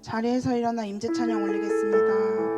자리에서 일어나 임재 찬양 올리겠습니다.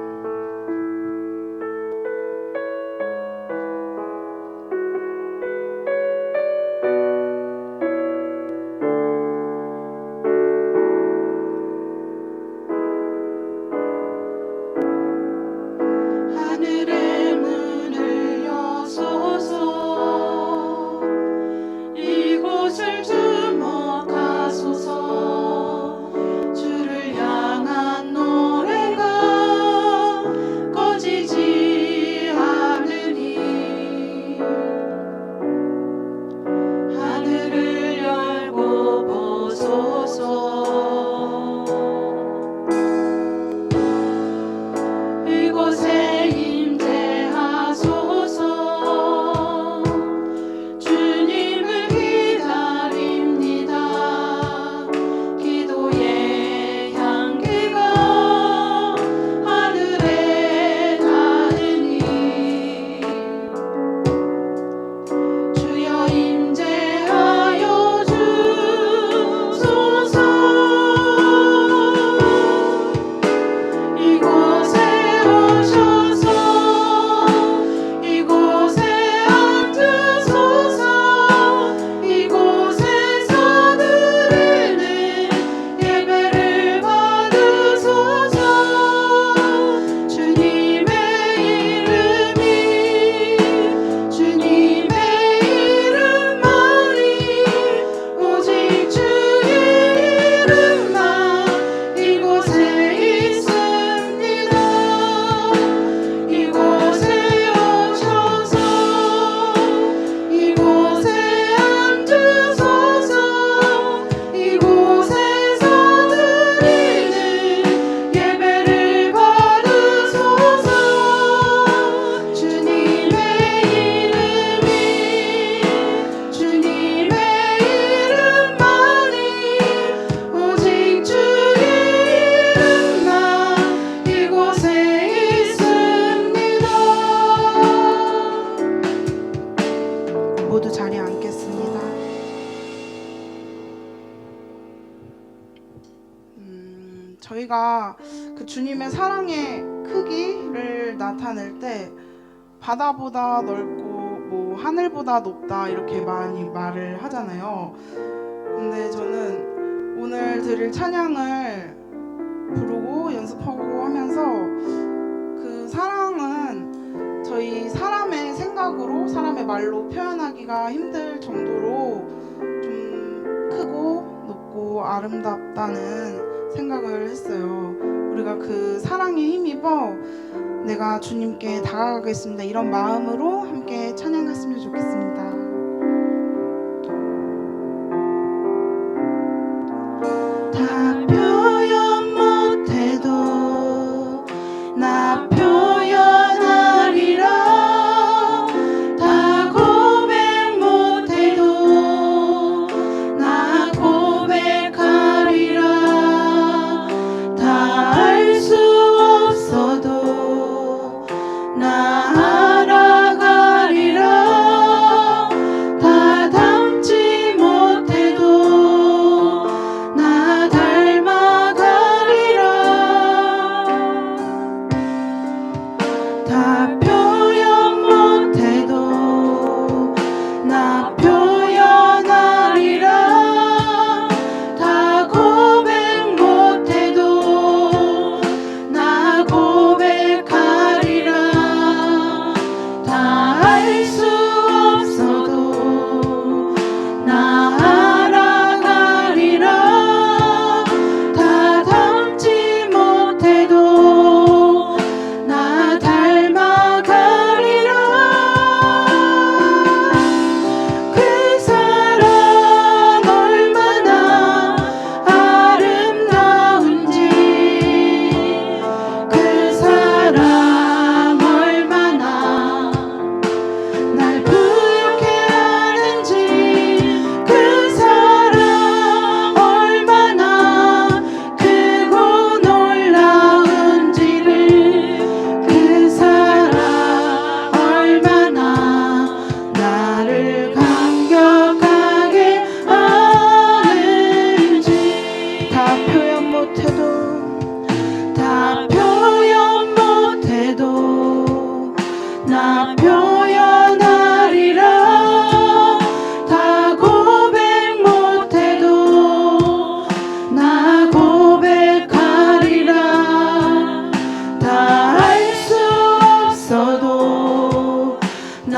모두 자리에 앉겠습니다. 저희가 그 주님의 사랑의 크기를 나타낼 때 바다보다 넓고 뭐 하늘보다 높다 이렇게 많이 말을 하잖아요. 근데 저는 오늘 드릴 찬양을 부르고 연습하고 하면서 그 사랑은 저희 사람의 생각으로 사람의 말로 표현하기가 힘들 정도로 좀 크고 높고 아름답다는 생각을 했어요. 우리가 그 사랑에 힘입어 내가 주님께 다가가겠습니다 이런 마음으로 함께 찬양했으면 좋겠습니다. 다 표현 못해도 나 표현하리라. 다 고백 못해도 나 고백하리라. 다 알 수 없어도 나 알아가리라.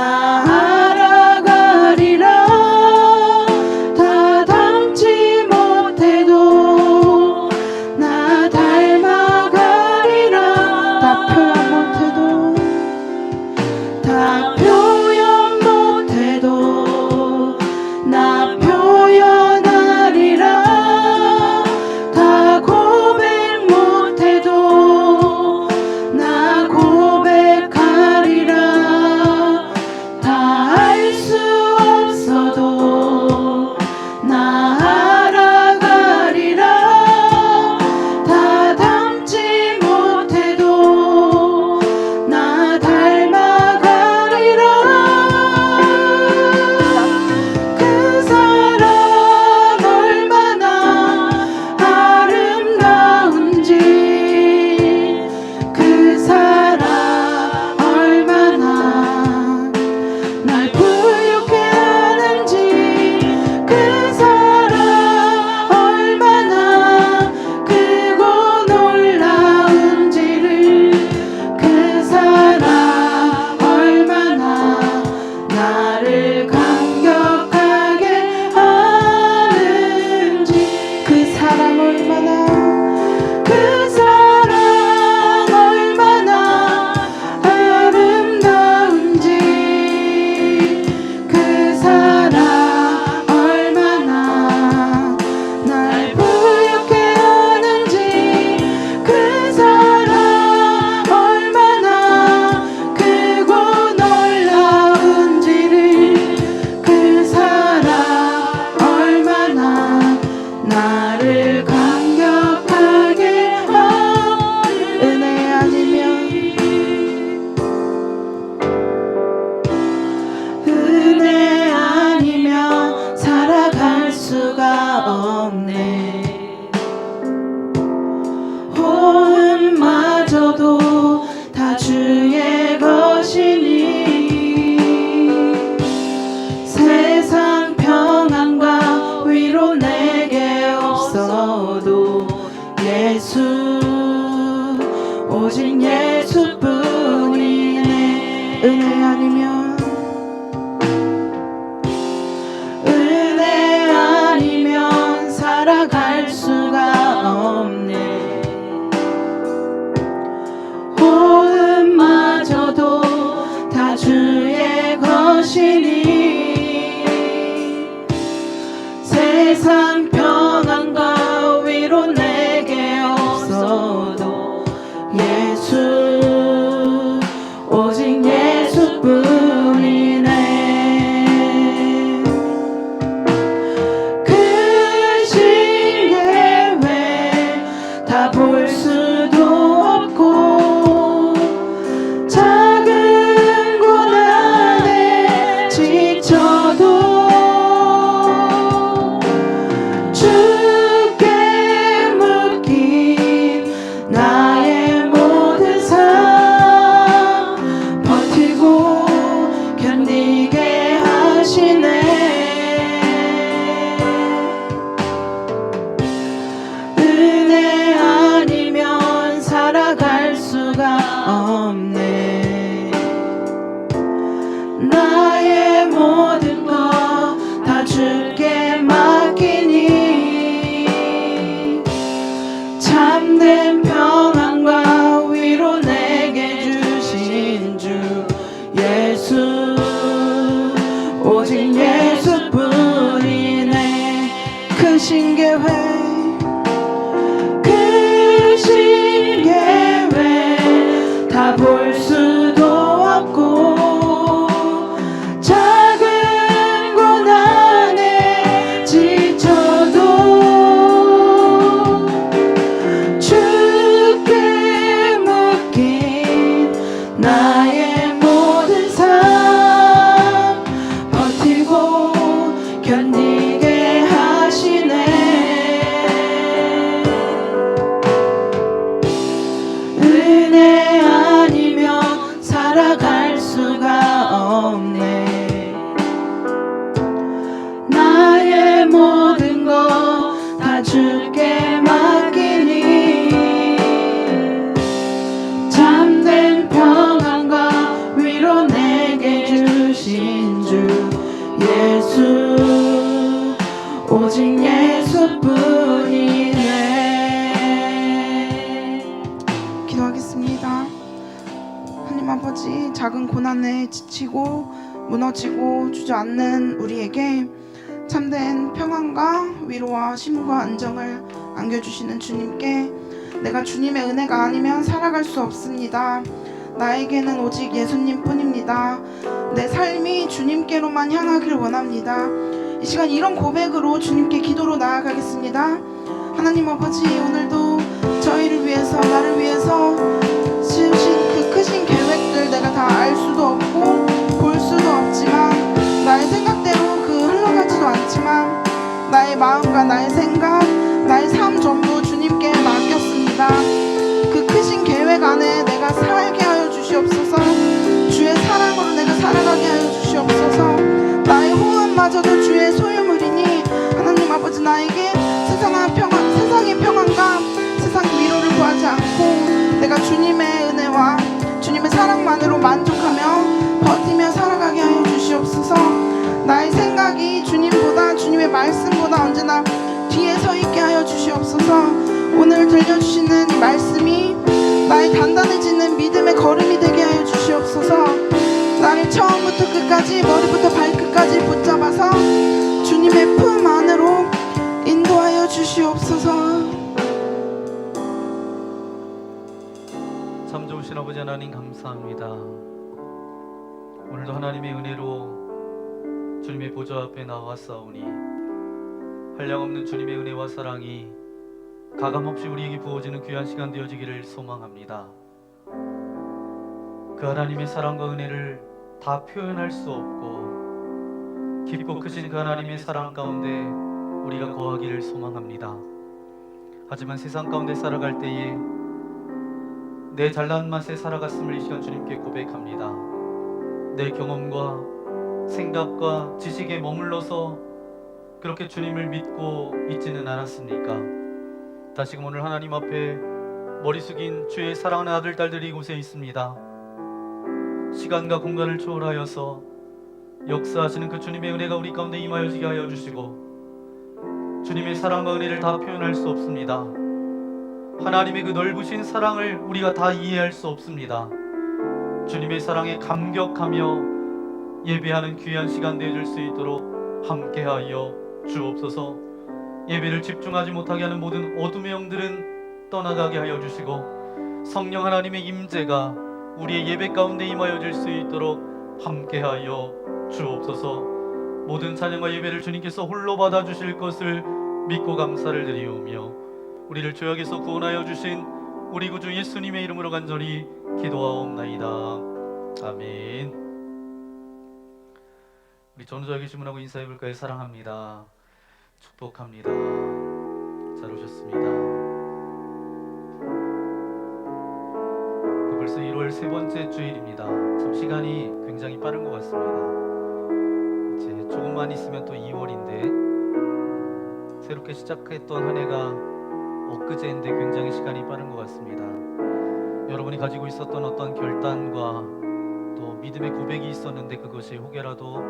나 알아가리라. 다 닮지 못해도 나 닮아가리라. 다 표현 못해도 다 표현 못해도 나 표현하리라. 다 고백 못해도 나 고백하리라. 다 알 수 없어도 나 알아가리라. 다 닮지 못해도 나 닮아가리라. 그 사랑 얼마나 아름다운지, 그 사랑 얼마나 날 부유케 하는지, 그 사랑 얼마나 크고 놀라운지를, 그 사랑 얼마나 나를 감격하게 하는지, 그 사랑 얼마나 그 사랑 얼마나 아름다운지, 그 사랑 얼마나 날 부유케 하는지, 그 사랑 얼마나 크고 놀라운지를, 그 사랑 얼마나 나를 감격하게 하는지. 은혜 아니면 은혜 아니면 살아갈 수가 없네. 호흡마저도 다 주의 것이니, 세상 평안과 위로 내게 없어도 예수, 오직 예수뿐이네. 은혜 아니면 은혜 아니면 살아갈 수가 없네. 호흡마저도 다 주의 것이니, 세상 평안과 위로 내게 없어도 예수, 오직 예수뿐이네. 크신 계획 다 볼 수도 없고, 작은 고난에 지쳐도 주께 묶인 나의 모든 삶 버티고 견디게 하시네. 은혜 아니면 살아갈 수가 없네. 나의 모든 것 다 주께 맡기니, 참된 평안과 위로 내게 주신 주 예수, 오직 예수뿐이네. 크신 계획 크신 계획 다 볼 수도 없고, 작은 고난에 지쳐도 주께 묶인 나의 모든 삶 버티고 되신 주 예수 오직 예수뿐이네. 기도하겠습니다. 하나님 아버지, 작은 고난에 지치고 무너지고 주저앉는 우리에게 참된 평안과 위로와 힘과 안정을 안겨주시는 주님께 내가 주님의 은혜가 아니면 살아갈 수 없습니다. 나에게는 오직 예수님뿐입니다. 내 삶이 주님께로만 향하기를 원합니다. 이 시간 이런 고백으로 주님께 기도로 나아가겠습니다. 하나님 아버지, 오늘도 저희를 위해서 나를 위해서 지으신 그 크신 계획들 내가 다 알 수도 없고 볼 수도 없지만 나의 생각대로 그 흘러가지도 않지만 나의 마음과 나의 생각 나의 삶 전부 주님께 맡겼습니다. 그 크신 계획 안에 내가 살게 하여 주시옵소서. 주의 사랑으로 내가 살아가게 하여 주시옵소서. 나의 호흡마저도 주의 소유물이니 하나님 아버지, 나에게 세상의 평안과 세상의 위로를 구하지 않고 내가 주님의 은혜와 주님의 사랑만으로 만족하며 버티며 살아가게 하여 주시옵소서. 나의 생각이 주님보다 주님의 말씀보다 언제나 뒤에 서 있게 하여 주시옵소서. 오늘 들려주시는 이 말씀이 나의 단단해지는 믿음의 걸음이 되게 하여 주시옵소서. 나를 처음부터 끝까지 머리부터 발끝까지 붙잡아서 주님의 품 안으로 인도하여 주시옵소서. 참 좋으신 아버지 하나님, 감사합니다. 오늘도 하나님의 은혜로 주님의 보좌 앞에 나왔사오니 한량없는 주님의 은혜와 사랑이 가감없이 우리에게 부어지는 귀한 시간 되어지기를 소망합니다. 그 하나님의 사랑과 은혜를 다 표현할 수 없고 깊고 크신 그 하나님의 사랑 가운데 우리가 거하기를 소망합니다. 하지만 세상 가운데 살아갈 때에 내 잘난 맛에 살아갔음을 이 시간 주님께 고백합니다. 내 경험과 생각과 지식에 머물러서 그렇게 주님을 믿고 있지는 않았습니까? 다시금 오늘 하나님 앞에 머리 숙인 주의 사랑하는 아들 딸들이 이곳에 있습니다. 시간과 공간을 초월하여서 역사하시는 그 주님의 은혜가 우리 가운데 임하여지게 하여 주시고 주님의 사랑과 은혜를 다 표현할 수 없습니다. 하나님의 그 넓으신 사랑을 우리가 다 이해할 수 없습니다. 주님의 사랑에 감격하며 예배하는 귀한 시간 되어줄 수 있도록 함께하여 주옵소서. 예배를 집중하지 못하게 하는 모든 어둠의 영들은 떠나가게 하여 주시고 성령 하나님의 임재가 우리의 예배 가운데 임하여질 수 있도록 함께하여 주옵소서. 모든 찬양과 예배를 주님께서 홀로 받아주실 것을 믿고 감사를 드리오며 우리를 죄악에서 구원하여 주신 우리 구주 예수님의 이름으로 간절히 기도하옵나이다. 아멘. 우리 전우자에게 질문하고 인사해볼까요? 사랑합니다. 축복합니다. 잘 오셨습니다. 벌써 1월 세 번째 주일입니다. 참 시간이 굉장히 빠른 것 같습니다. 이제 조금만 있으면 또 2월인데 새롭게 시작했던 한 해가 엊그제인데 굉장히 시간이 빠른 것 같습니다. 여러분이 가지고 있었던 어떤 결단과 또 믿음의 고백이 있었는데 그것이 혹여라도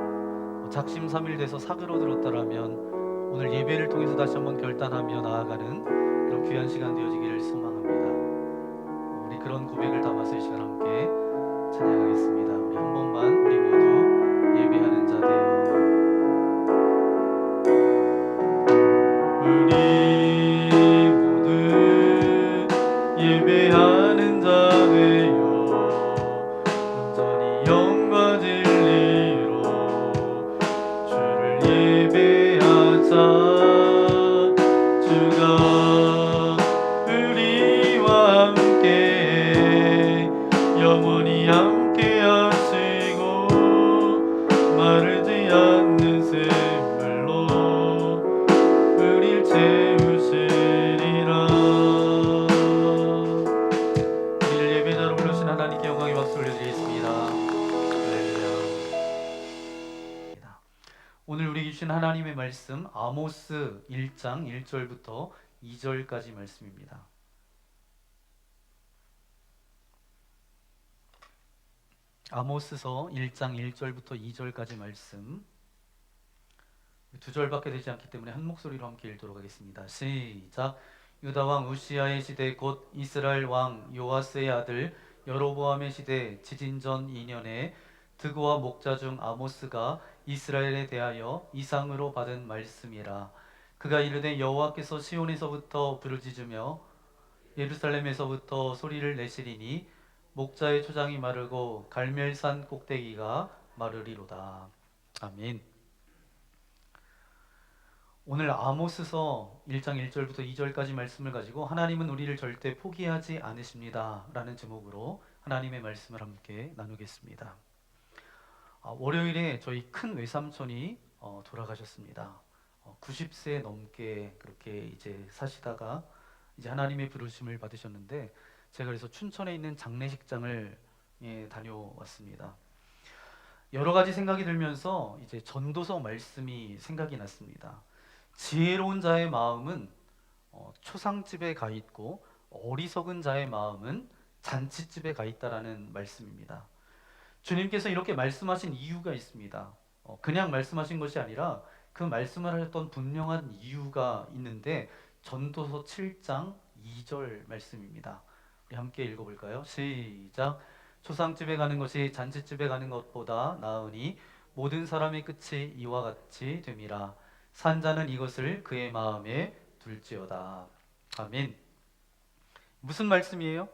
작심삼일돼서 사그러들었다라면 오늘 예배를 통해서 다시 한번 결단하며 나아가는 그런 귀한 시간 되어지기를 소망합니다. 우리 그런 고백을 담아서 이 시간 함께 찬양하겠습니다. 우리 한 번만 우리 모두 예배하는 자 되어 우리 모두 예배하는 자 되어 온전히 영과 진리로 주를 예배하자. 주가 우리와 함께 영원히 함께 하시고 마르지 않는 샘물로 우릴 채우시리라. 우리를 예배자로 부르신 하나님께 영광의 박수 올려드리겠습니다. 할렐루야. 오늘 우리에게 주신 하나님의 말씀 아모스 1장 1절부터 2절까지 말씀입니다. 아모스서 1장 1절부터 2절까지 말씀, 두 절밖에 되지 않기 때문에 한 목소리로 함께 읽도록 하겠습니다. 시작. 유다 왕 우시아의 시대 곧 이스라엘 왕 요아스의 아들 여로보암의 시대 지진전 2년에 드고와 목자 중 아모스가 이스라엘에 대하여 이상으로 받은 말씀이라. 그가 이르되 여호와께서 시온에서부터 부르짖으며 예루살렘에서부터 소리를 내시리니 목자의 초장이 마르고 갈멜산 꼭대기가 마르리로다. 아멘. 오늘 아모스서 1장 1절부터 2절까지 말씀을 가지고 하나님은 우리를 절대 포기하지 않으십니다 라는 제목으로 하나님의 말씀을 함께 나누겠습니다. 월요일에 저희 큰 외삼촌이 돌아가셨습니다. 90세 넘게 그렇게 이제 사시다가 이제 하나님의 부르심을 받으셨는데, 제가 그래서 춘천에 있는 장례식장을 다녀왔습니다. 여러 가지 생각이 들면서 이제 전도서 말씀이 생각이 났습니다. 지혜로운 자의 마음은 초상집에 가 있고 어리석은 자의 마음은 잔치집에 가 있다라는 말씀입니다. 주님께서 이렇게 말씀하신 이유가 있습니다. 그냥 말씀하신 것이 아니라 그 말씀을 하셨던 분명한 이유가 있는데, 전도서 7장 2절 말씀입니다. 우리 함께 읽어볼까요? 시작. 초상집에 가는 것이 잔치집에 가는 것보다 나으니 모든 사람의 끝이 이와 같이 됨이라. 산자는 이것을 그의 마음에 둘지어다. 아멘. 무슨 말씀이에요?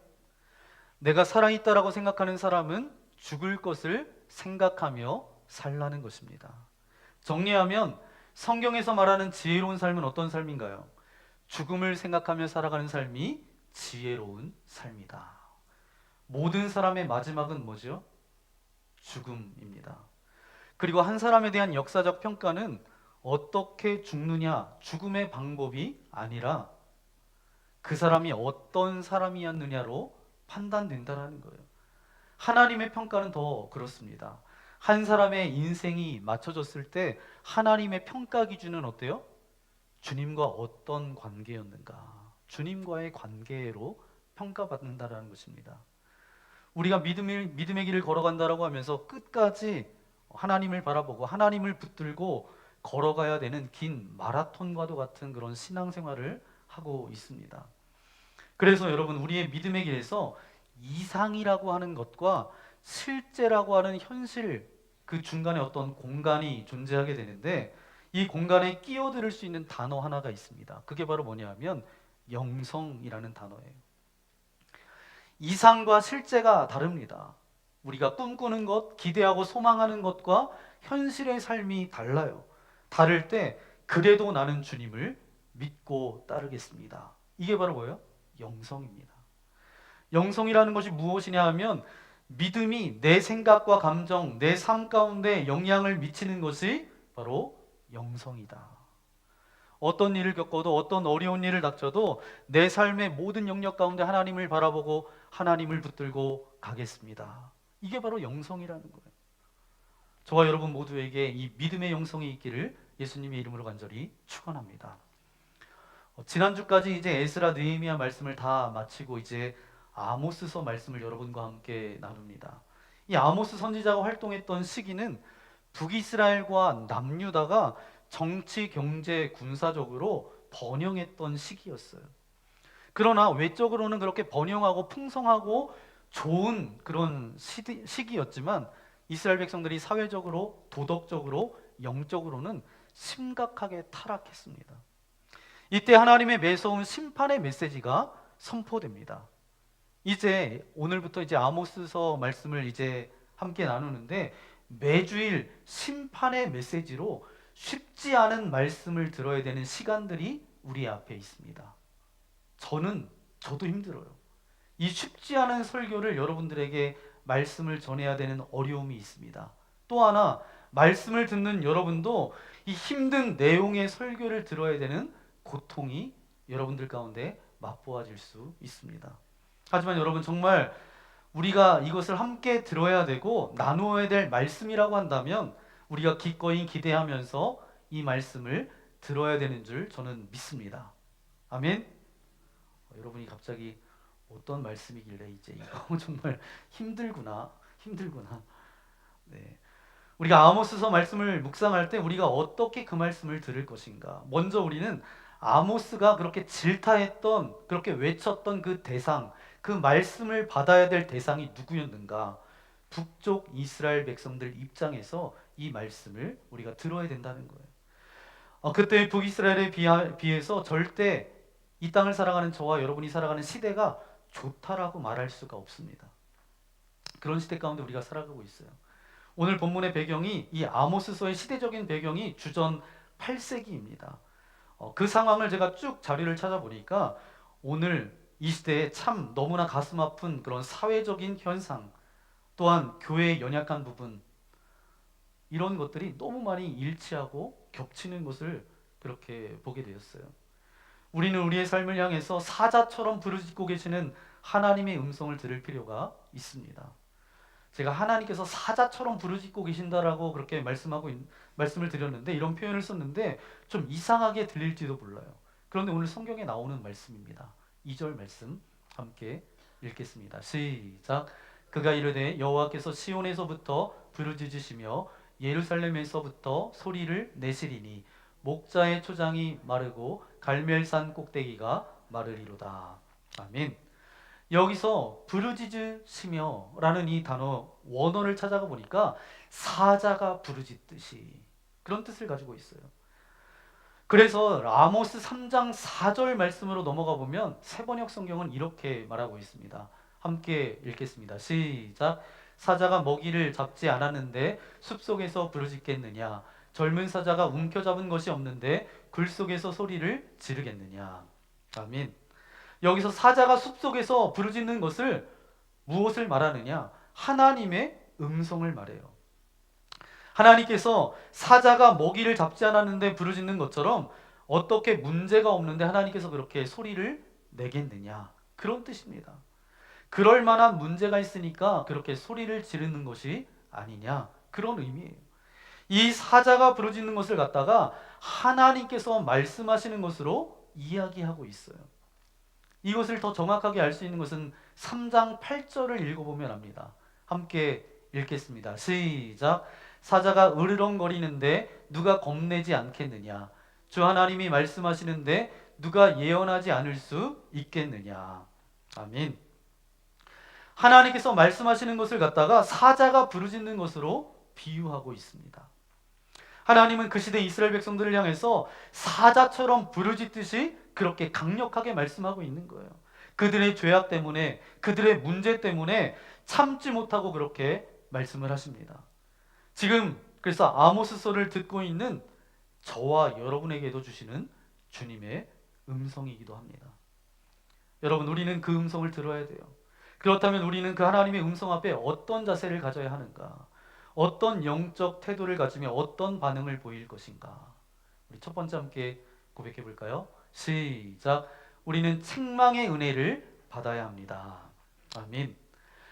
내가 살아있다라고 생각하는 사람은 죽을 것을 생각하며 살라는 것입니다. 정리하면 성경에서 말하는 지혜로운 삶은 어떤 삶인가요? 죽음을 생각하며 살아가는 삶이 지혜로운 삶이다. 모든 사람의 마지막은 뭐죠? 죽음입니다. 그리고 한 사람에 대한 역사적 평가는 어떻게 죽느냐, 죽음의 방법이 아니라 그 사람이 어떤 사람이었느냐로 판단된다라는 거예요. 하나님의 평가는 더 그렇습니다. 한 사람의 인생이 맞춰졌을 때 하나님의 평가 기준은 어때요? 주님과 어떤 관계였는가, 주님과의 관계로 평가받는다라는 것입니다. 우리가 믿음의 길을 걸어간다라고 하면서 끝까지 하나님을 바라보고 하나님을 붙들고 걸어가야 되는 긴 마라톤과도 같은 그런 신앙생활을 하고 있습니다. 그래서 여러분, 우리의 믿음의 길에서 이상이라고 하는 것과 실제라고 하는 현실, 그 중간에 어떤 공간이 존재하게 되는데, 이 공간에 끼어들 수 있는 단어 하나가 있습니다. 그게 바로 뭐냐면 영성이라는 단어예요. 이상과 실제가 다릅니다. 우리가 꿈꾸는 것, 기대하고 소망하는 것과 현실의 삶이 달라요. 다를 때 그래도 나는 주님을 믿고 따르겠습니다. 이게 바로 뭐예요? 영성입니다. 영성이라는 것이 무엇이냐 하면 믿음이 내 생각과 감정, 내 삶 가운데 영향을 미치는 것이 바로 영성이다. 어떤 일을 겪어도, 어떤 어려운 일을 닥쳐도 내 삶의 모든 영역 가운데 하나님을 바라보고 하나님을 붙들고 가겠습니다. 이게 바로 영성이라는 거예요. 저와 여러분 모두에게 이 믿음의 영성이 있기를 예수님의 이름으로 간절히 축원합니다. 지난주까지 이제 에스라 느헤미야 말씀을 다 마치고 이제 아모스서 말씀을 여러분과 함께 나눕니다. 이 아모스 선지자가 활동했던 시기는 북이스라엘과 남유다가 정치, 경제, 군사적으로 번영했던 시기였어요. 그러나 외적으로는 그렇게 번영하고 풍성하고 좋은 그런 시기였지만 이스라엘 백성들이 사회적으로, 도덕적으로, 영적으로는 심각하게 타락했습니다. 이때 하나님의 매서운 심판의 메시지가 선포됩니다. 이제 오늘부터 이제 아모스서 말씀을 이제 함께 나누는데, 매주일 심판의 메시지로 쉽지 않은 말씀을 들어야 되는 시간들이 우리 앞에 있습니다. 저도 힘들어요. 이 쉽지 않은 설교를 여러분들에게 말씀을 전해야 되는 어려움이 있습니다. 또 하나, 말씀을 듣는 여러분도 이 힘든 내용의 설교를 들어야 되는 고통이 여러분들 가운데 맛보아질 수 있습니다. 하지만 여러분, 정말 우리가 이것을 함께 들어야 되고 나누어야 될 말씀이라고 한다면 우리가 기꺼이 기대하면서 이 말씀을 들어야 되는 줄 저는 믿습니다. 아멘. 여러분이 갑자기 어떤 말씀이길래 이제 이거 정말 힘들구나, 힘들구나. 네. 우리가 아모스서 말씀을 묵상할 때 우리가 어떻게 그 말씀을 들을 것인가? 먼저 우리는 아모스가 그렇게 질타했던, 그렇게 외쳤던 그 대상, 그 말씀을 받아야 될 대상이 누구였는가? 북쪽 이스라엘 백성들 입장에서 이 말씀을 우리가 들어야 된다는 거예요. 그때 북이스라엘에 비해서 절대 이 땅을 살아가는 저와 여러분이 살아가는 시대가 좋다라고 말할 수가 없습니다. 그런 시대 가운데 우리가 살아가고 있어요. 오늘 본문의 배경이, 이 아모스서의 시대적인 배경이 주전 8세기입니다. 그 상황을 제가 쭉 자료를 찾아보니까 오늘 이 시대에 참 너무나 가슴 아픈 그런 사회적인 현상, 또한 교회의 연약한 부분, 이런 것들이 너무 많이 일치하고 겹치는 것을 그렇게 보게 되었어요. 우리는 우리의 삶을 향해서 사자처럼 부르짖고 계시는 하나님의 음성을 들을 필요가 있습니다. 제가 하나님께서 사자처럼 부르짖고 계신다라고 그렇게 말씀을 드렸는데, 이런 표현을 썼는데 좀 이상하게 들릴지도 몰라요. 그런데 오늘 성경에 나오는 말씀입니다. 2절 말씀 함께 읽겠습니다. 시작. 그가 이르되 여호와께서 시온에서부터 부르짖으시며 예루살렘에서부터 소리를 내시리니 목자의 초장이 마르고 갈멜산 꼭대기가 마르리로다. 아멘. 여기서 부르짖으시며 라는 이 단어 원어를 찾아가 보니까 사자가 부르짖듯이, 그런 뜻을 가지고 있어요. 그래서 아모스 3장 4절 말씀으로 넘어가 보면 세번역 성경은 이렇게 말하고 있습니다. 함께 읽겠습니다. 시작. 사자가 먹이를 잡지 않았는데 숲속에서 부르짖겠느냐? 젊은 사자가 움켜잡은 것이 없는데 굴 속에서 소리를 지르겠느냐? 아멘. 여기서 사자가 숲속에서 부르짖는 것을, 무엇을 말하느냐? 하나님의 음성을 말해요. 하나님께서 사자가 먹이를 잡지 않았는데 부르짖는 것처럼 어떻게 문제가 없는데 하나님께서 그렇게 소리를 내겠느냐? 그런 뜻입니다. 그럴 만한 문제가 있으니까 그렇게 소리를 지르는 것이 아니냐? 그런 의미예요. 이 사자가 부르짖는 것을 갖다가 하나님께서 말씀하시는 것으로 이야기하고 있어요. 이것을 더 정확하게 알 수 있는 것은 3장 8절을 읽어보면 압니다. 함께 읽겠습니다. 시작. 사자가 으르렁거리는데 누가 겁내지 않겠느냐? 주 하나님이 말씀하시는데 누가 예언하지 않을 수 있겠느냐? 아멘. 하나님께서 말씀하시는 것을 갖다가 사자가 부르짖는 것으로 비유하고 있습니다. 하나님은 그 시대 이스라엘 백성들을 향해서 사자처럼 부르짖듯이 그렇게 강력하게 말씀하고 있는 거예요. 그들의 죄악 때문에, 그들의 문제 때문에 참지 못하고 그렇게 말씀을 하십니다. 지금 그래서 아모스서를 듣고 있는 저와 여러분에게도 주시는 주님의 음성이기도 합니다. 여러분, 우리는 그 음성을 들어야 돼요. 그렇다면 우리는 그 하나님의 음성 앞에 어떤 자세를 가져야 하는가? 어떤 영적 태도를 가지며 어떤 반응을 보일 것인가? 우리 첫 번째 함께 고백해 볼까요? 시작. 우리는 책망의 은혜를 받아야 합니다. 아멘.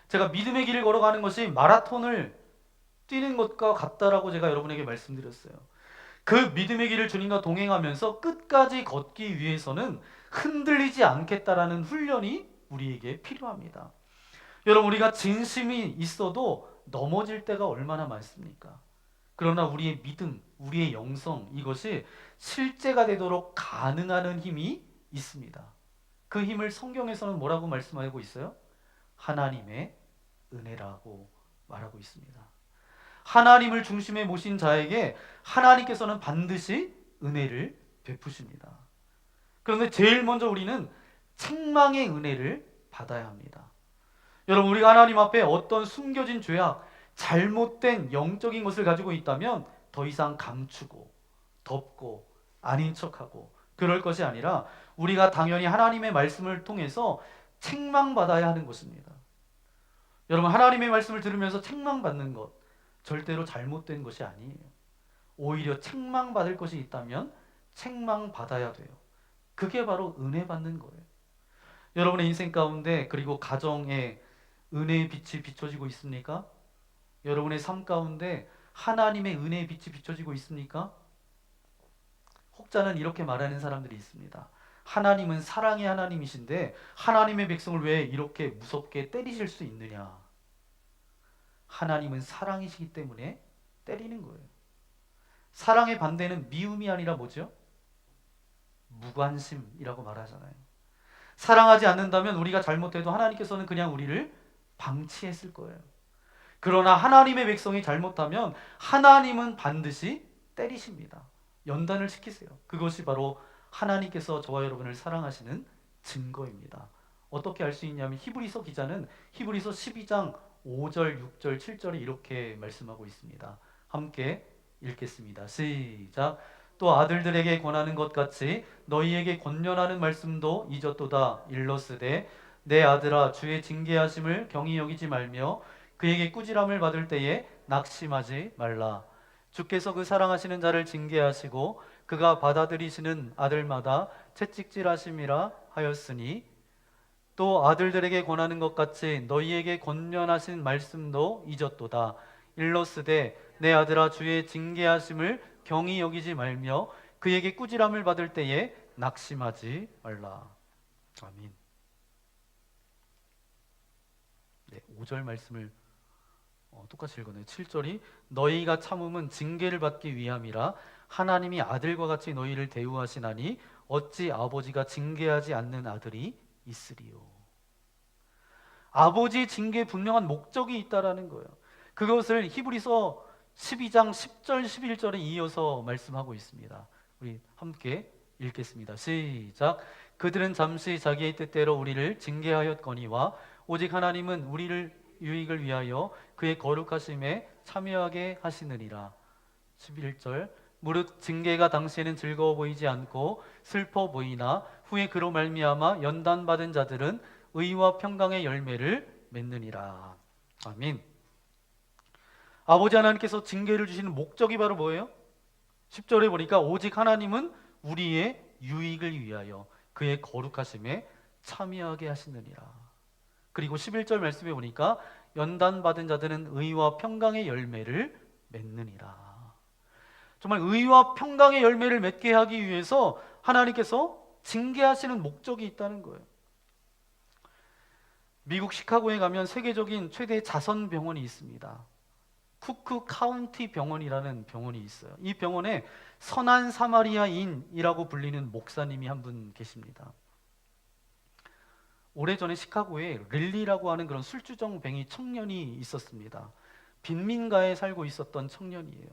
제가 믿음의 길을 걸어가는 것이 마라톤을 뛰는 것과 같다라고 제가 여러분에게 말씀드렸어요. 그 믿음의 길을 주님과 동행하면서 끝까지 걷기 위해서는 흔들리지 않겠다라는 훈련이 우리에게 필요합니다. 여러분, 우리가 진심이 있어도 넘어질 때가 얼마나 많습니까? 그러나 우리의 믿음, 우리의 영성, 이것이 실제가 되도록 가능하는 힘이 있습니다. 그 힘을 성경에서는 뭐라고 말씀하고 있어요? 하나님의 은혜라고 말하고 있습니다. 하나님을 중심에 모신 자에게 하나님께서는 반드시 은혜를 베푸십니다. 그런데 제일 먼저 우리는 책망의 은혜를 받아야 합니다. 여러분, 우리가 하나님 앞에 어떤 숨겨진 죄악, 잘못된 영적인 것을 가지고 있다면 더 이상 감추고 덮고 아닌 척하고 그럴 것이 아니라 우리가 당연히 하나님의 말씀을 통해서 책망받아야 하는 것입니다. 여러분, 하나님의 말씀을 들으면서 책망받는 것 절대로 잘못된 것이 아니에요. 오히려 책망받을 것이 있다면 책망받아야 돼요. 그게 바로 은혜 받는 거예요. 여러분의 인생 가운데, 그리고 가정에 은혜의 빛이 비춰지고 있습니까? 여러분의 삶 가운데 하나님의 은혜의 빛이 비춰지고 있습니까? 혹자는 이렇게 말하는 사람들이 있습니다. 하나님은 사랑의 하나님이신데 하나님의 백성을 왜 이렇게 무섭게 때리실 수 있느냐? 하나님은 사랑이시기 때문에 때리는 거예요. 사랑의 반대는 미움이 아니라 뭐죠? 무관심이라고 말하잖아요. 사랑하지 않는다면 우리가 잘못해도 하나님께서는 그냥 우리를 방치했을 거예요. 그러나 하나님의 백성이 잘못하면 하나님은 반드시 때리십니다. 연단을 시키세요. 그것이 바로 하나님께서 저와 여러분을 사랑하시는 증거입니다. 어떻게 알 수 있냐면 히브리서 기자는 히브리서 12장 5절, 6절, 7절에 이렇게 말씀하고 있습니다. 함께 읽겠습니다. 시작. 또 아들들에게 권하는 것 같이 너희에게 권면하는 말씀도 잊었도다. 일러스되 내 아들아 주의 징계하심을 경히 여기지 말며 그에게 꾸지람을 받을 때에 낙심하지 말라. 주께서 그 사랑하시는 자를 징계하시고 그가 받아들이시는 아들마다 채찍질하심이라 하였으니 또 아들들에게 권하는 것 같이 너희에게 권면하신 말씀도 잊었도다. 일러스되 내 아들아 주의 징계하심을 경히 여기지 말며 그에게 꾸지람을 받을 때에 낙심하지 말라. 아멘. 네, 5절 말씀을 똑같이 읽었네요. 7절이 너희가 참음은 징계를 받기 위함이라 하나님이 아들과 같이 너희를 대우하시나니 어찌 아버지가 징계하지 않는 아들이 있으리요. 아버지의 징계에 분명한 목적이 있다라는 거예요. 그것을 히브리서 12장 10절 11절에 이어서 말씀하고 있습니다. 우리 함께 읽겠습니다. 시작. 그들은 잠시 자기의 뜻대로 우리를 징계하였거니와 오직 하나님은 우리를 유익을 위하여 그의 거룩하심에 참여하게 하시느니라. 11절. 무릇 징계가 당시에는 즐거워 보이지 않고 슬퍼 보이나 후에 그로 말미암아 연단받은 자들은 의와 평강의 열매를 맺느니라. 아멘. 아버지 하나님께서 징계를 주시는 목적이 바로 뭐예요? 10절에 보니까 오직 하나님은 우리의 유익을 위하여 그의 거룩하심에 참여하게 하시느니라. 그리고 11절 말씀에 보니까 연단받은 자들은 의와 평강의 열매를 맺느니라. 정말 의와 평강의 열매를 맺게 하기 위해서 하나님께서 징계하시는 목적이 있다는 거예요. 미국 시카고에 가면 세계적인 최대 자선병원이 있습니다. 쿠크 카운티 병원이라는 병원이 있어요. 이 병원에 선한 사마리아인이라고 불리는 목사님이 한 분 계십니다. 오래전에 시카고에 릴리라고 하는 그런 술주정뱅이 청년이 있었습니다. 빈민가에 살고 있었던 청년이에요.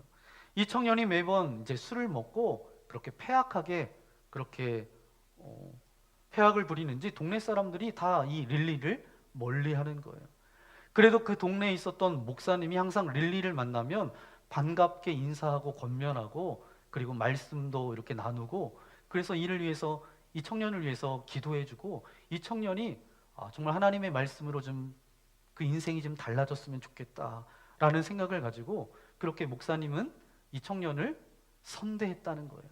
이 청년이 매번 이제 술을 먹고 그렇게 패악하게 그렇게 패악을 부리는지 동네 사람들이 다 이 릴리를 멀리하는 거예요. 그래도 그 동네에 있었던 목사님이 항상 릴리를 만나면 반갑게 인사하고 권면하고 그리고 말씀도 이렇게 나누고 그래서 이를 위해서 이 청년을 위해서 기도해주고 이 청년이 정말 하나님의 말씀으로 좀 그 인생이 좀 달라졌으면 좋겠다라는 생각을 가지고 그렇게 목사님은 이 청년을 선대했다는 거예요.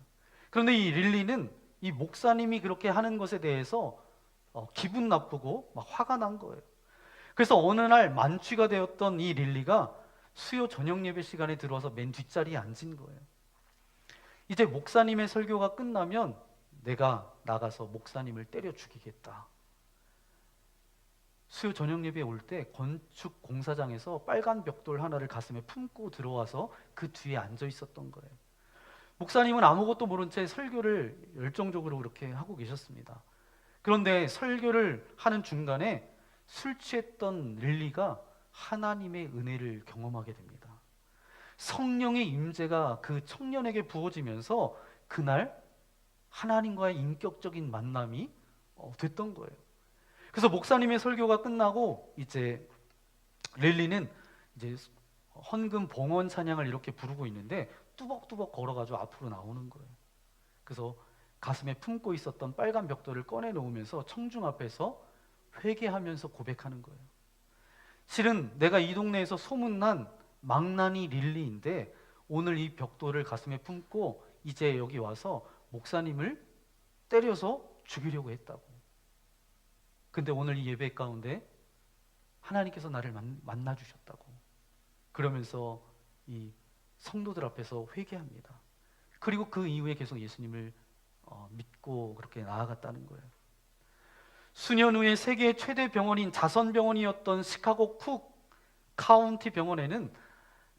그런데 이 릴리는 이 목사님이 그렇게 하는 것에 대해서 기분 나쁘고 막 화가 난 거예요. 그래서 어느 날 만취가 되었던 이 릴리가 수요 저녁 예배 시간에 들어와서 맨 뒷자리에 앉은 거예요. 이제 목사님의 설교가 끝나면 내가 나가서 목사님을 때려 죽이겠다. 수요 저녁 예배에 올 때 건축 공사장에서 빨간 벽돌 하나를 가슴에 품고 들어와서 그 뒤에 앉아 있었던 거예요. 목사님은 아무것도 모른 채 설교를 열정적으로 그렇게 하고 계셨습니다. 그런데 설교를 하는 중간에 술 취했던 릴리가 하나님의 은혜를 경험하게 됩니다. 성령의 임재가 그 청년에게 부어지면서 그날 하나님과의 인격적인 만남이 됐던 거예요. 그래서 목사님의 설교가 끝나고 이제 릴리는 이제 헌금 봉헌 찬양을 이렇게 부르고 있는데 뚜벅뚜벅 걸어가지고 앞으로 나오는 거예요. 그래서 가슴에 품고 있었던 빨간 벽돌을 꺼내놓으면서 청중 앞에서 회개하면서 고백하는 거예요. 실은 내가 이 동네에서 소문난 망나니 릴리인데 오늘 이 벽돌을 가슴에 품고 이제 여기 와서 목사님을 때려서 죽이려고 했다고. 근데 오늘 이 예배 가운데 하나님께서 나를 만나 주셨다고. 그러면서 이 성도들 앞에서 회개합니다. 그리고 그 이후에 계속 예수님을 믿고 그렇게 나아갔다는 거예요. 수년 후에 세계 최대 병원인 자선병원이었던 시카고 쿡 카운티 병원에는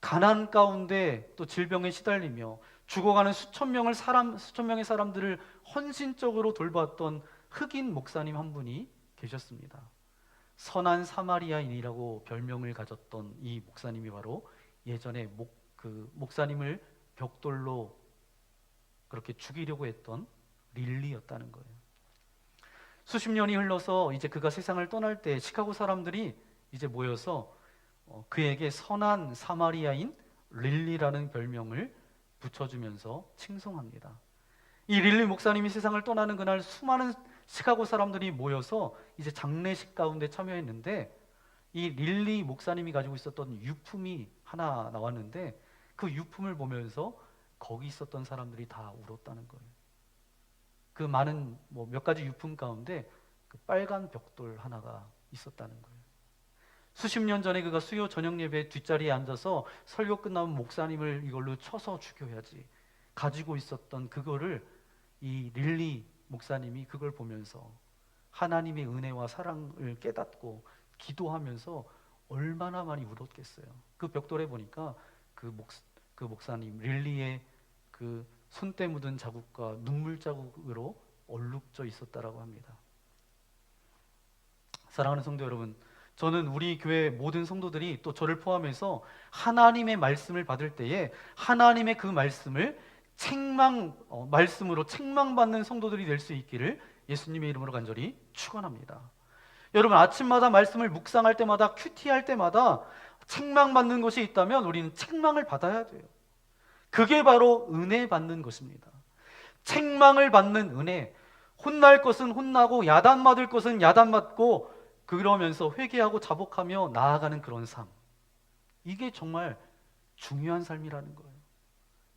가난 가운데 또 질병에 시달리며 죽어가는 수천 명의 사람들을 헌신적으로 돌봤던 흑인 목사님 한 분이 계셨습니다. 선한 사마리아인이라고 별명을 가졌던 이 목사님이 바로 예전에 목사님을 벽돌로 그렇게 죽이려고 했던 릴리였다는 거예요. 수십 년이 흘러서 이제 그가 세상을 떠날 때 시카고 사람들이 이제 모여서 그에게 선한 사마리아인 릴리라는 별명을 붙여주면서 칭송합니다. 이 릴리 목사님이 세상을 떠나는 그날 수많은 시카고 사람들이 모여서 이제 장례식 가운데 참여했는데, 이 릴리 목사님이 가지고 있었던 유품이 하나 나왔는데 그 유품을 보면서 거기 있었던 사람들이 다 울었다는 거예요. 그 많은 몇 가지 유품 가운데 그 빨간 벽돌 하나가 있었다는 거예요. 수십 년 전에 그가 수요 저녁 예배 뒷자리에 앉아서 설교 끝나면 목사님을 이걸로 쳐서 죽여야지 가지고 있었던 그거를 이 릴리 목사님이 그걸 보면서 하나님의 은혜와 사랑을 깨닫고 기도하면서 얼마나 많이 울었겠어요. 그 벽돌에 보니까 그 목사님 릴리의 그 손때 묻은 자국과 눈물 자국으로 얼룩져 있었다라고 합니다. 사랑하는 성도 여러분, 저는 우리 교회 모든 성도들이 또 저를 포함해서 하나님의 말씀을 받을 때에 하나님의 그 말씀을 말씀으로 책망받는 성도들이 될 수 있기를 예수님의 이름으로 간절히 축원합니다. 여러분, 아침마다 말씀을 묵상할 때마다 큐티할 때마다 책망받는 것이 있다면 우리는 책망을 받아야 돼요. 그게 바로 은혜 받는 것입니다. 책망을 받는 은혜. 혼날 것은 혼나고 야단맞을 것은 야단맞고 그러면서 회개하고 자복하며 나아가는 그런 삶. 이게 정말 중요한 삶이라는 거예요.